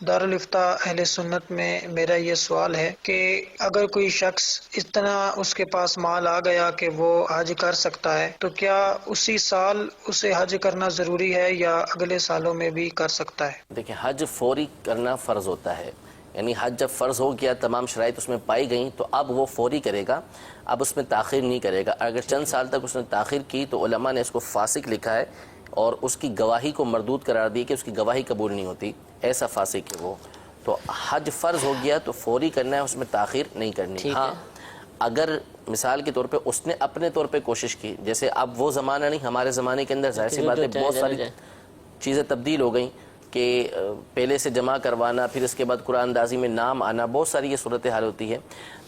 دارالفتہ اہل سنت میں میرا یہ سوال ہے کہ اگر کوئی شخص اتنا اس کے پاس مال آ گیا کہ وہ حج کر سکتا ہے تو کیا اسی سال اسے حج کرنا ضروری ہے یا اگلے سالوں میں بھی کر سکتا ہے؟ دیکھیں، حج فوری کرنا فرض ہوتا ہے، یعنی حج جب فرض ہو گیا، تمام شرائط اس میں پائی گئیں تو اب وہ فوری کرے گا، اب اس میں تاخیر نہیں کرے گا۔ اگر چند سال تک اس نے تاخیر کی تو علماء نے اس کو فاسق لکھا ہے اور اس کی گواہی کو مردود قرار دی کہ اس کی گواہی قبول نہیں ہوتی، ایسا فاسق ہے وہ۔ تو حج فرض ہو گیا تو فوری کرنا ہے، اس میں تاخیر نہیں کرنی۔ ہاں، اگر مثال کے طور پہ اس نے اپنے طور پہ کوشش کی، جیسے اب وہ زمانہ نہیں، ہمارے زمانے کے اندر ظاہر سی بات ہے بہت ساری چیزیں تبدیل ہو گئیں کہ پہلے سے جمع کروانا، پھر اس کے بعد قرآن اندازی میں نام آنا، بہت ساری یہ صورتحال ہوتی ہے۔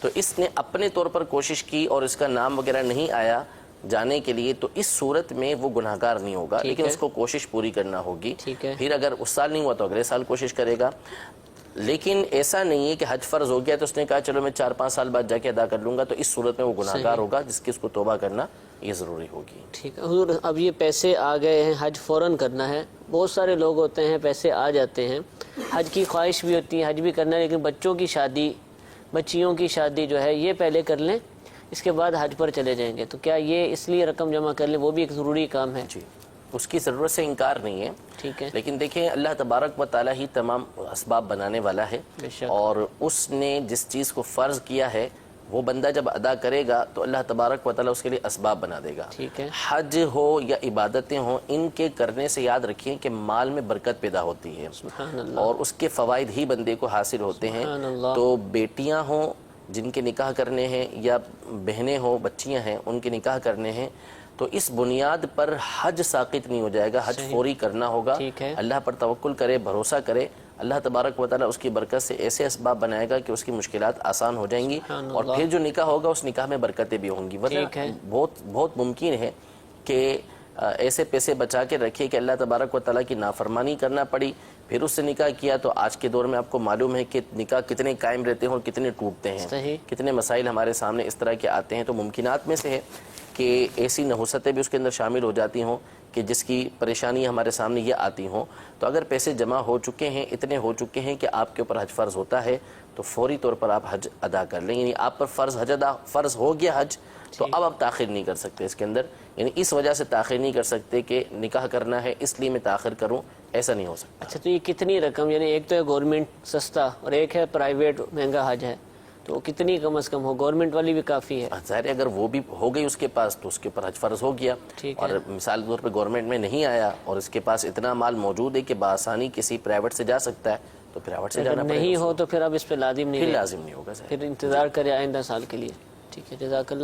تو اس نے اپنے طور پر کوشش کی اور اس کا نام وغیرہ نہیں آیا جانے کے لیے، تو اس صورت میں وہ گناہگار نہیں ہوگا، لیکن اس کو کوشش پوری کرنا ہوگی۔ پھر اگر اس سال نہیں ہوا تو اگلے سال کوشش کرے گا۔ لیکن ایسا نہیں ہے کہ حج فرض ہو گیا تو اس نے کہا چلو میں 4-5 سال بعد جا کے ادا کر لوں گا، تو اس صورت میں وہ گناہگار ہوگا جس کی اس کو توبہ کرنا یہ ضروری ہوگی۔ ٹھیک ہے حضور، اب یہ پیسے آ گئے ہیں، حج فوراً کرنا ہے، بہت سارے لوگ ہوتے ہیں پیسے آ جاتے ہیں، حج کی خواہش بھی ہوتی ہے، حج بھی کرنا ہے، لیکن بچوں کی شادی، بچیوں کی شادی جو ہے یہ پہلے کر لیں، اس کے بعد حج پر چلے جائیں گے، تو کیا یہ اس لیے رقم جمع کر لیں، وہ بھی ایک ضروری کام ہے؟ جی، اس کی ضرورت سے انکار نہیں ہے، ٹھیک ہے، لیکن دیکھیں اللہ تبارک و تعالیٰ ہی تمام اسباب بنانے والا ہے، اور اس نے جس چیز کو فرض کیا ہے وہ بندہ جب ادا کرے گا تو اللہ تبارک و تعالیٰ اس کے لیے اسباب بنا دے گا۔ حج ہو یا عبادتیں ہوں، ان کے کرنے سے یاد رکھیں کہ مال میں برکت پیدا ہوتی ہے اور اس کے فوائد ہی بندے کو حاصل ہوتے ہیں۔ تو بیٹیاں ہوں جن کے نکاح کرنے ہیں، یا بہنیں ہوں، بچیاں ہیں، ان کے نکاح کرنے ہیں، تو اس بنیاد پر حج ساقط نہیں ہو جائے گا، حج فوری کرنا ہوگا۔ اللہ پر توکل کرے، بھروسہ کرے، اللہ تبارک و تعالیٰ اس کی برکت سے ایسے اسباب بنائے گا کہ اس کی مشکلات آسان ہو جائیں گی، اور پھر جو نکاح ہوگا اس نکاح میں برکتیں بھی ہوں گی۔ ورنہ بہت ممکن ہے کہ ایسے پیسے بچا کے رکھے کہ اللہ تبارک و تعالیٰ کی نافرمانی کرنا پڑی، پھر اس سے نکاح کیا، تو آج کے دور میں آپ کو معلوم ہے کہ نکاح کتنے قائم رہتے ہیں اور کتنے ٹوٹتے ہیں، کتنے مسائل ہمارے سامنے اس طرح کے آتے ہیں۔ تو ممکنات میں سے ہے کہ ایسی نحوستیں بھی اس کے اندر شامل ہو جاتی ہوں کہ جس کی پریشانی ہمارے سامنے یہ آتی ہوں۔ تو اگر پیسے جمع ہو چکے ہیں، اتنے ہو چکے ہیں کہ آپ کے اوپر حج فرض ہوتا ہے، تو فوری طور پر آپ حج ادا کر لیں، یعنی آپ پر فرض ہو گیا حج، تو اب آپ تاخیر نہیں کر سکتے اس کے اندر، یعنی اس وجہ سے تاخیر نہیں کر سکتے کہ نکاح کرنا ہے اس لیے میں تاخیر کروں، ایسا نہیں ہو سکتا۔ اچھا، تو یہ کتنی رقم، یعنی ایک تو ہے گورنمنٹ سستا اور ایک ہے پرائیویٹ مہنگا حج ہے، تو کتنی کم از کم ہو؟ گورنمنٹ والی بھی کافی ہے، ظاہر ہے اگر وہ بھی ہو گئی اس کے پاس تو اس کے اوپر حج فرض ہو گیا، اور مثال کے طور پہ گورنمنٹ میں نہیں آیا اور اس کے پاس اتنا مال موجود ہے کہ بآسانی کسی پرائیویٹ سے جا سکتا ہے، تو پرائیویٹ سے جانا پڑے گا، نہیں ہو تو پھر اب اس پہ لازم نہیں ہوگا، پھر انتظار کرے آئندہ سال کے لیے۔ ٹھیک ہے، جزاک اللہ۔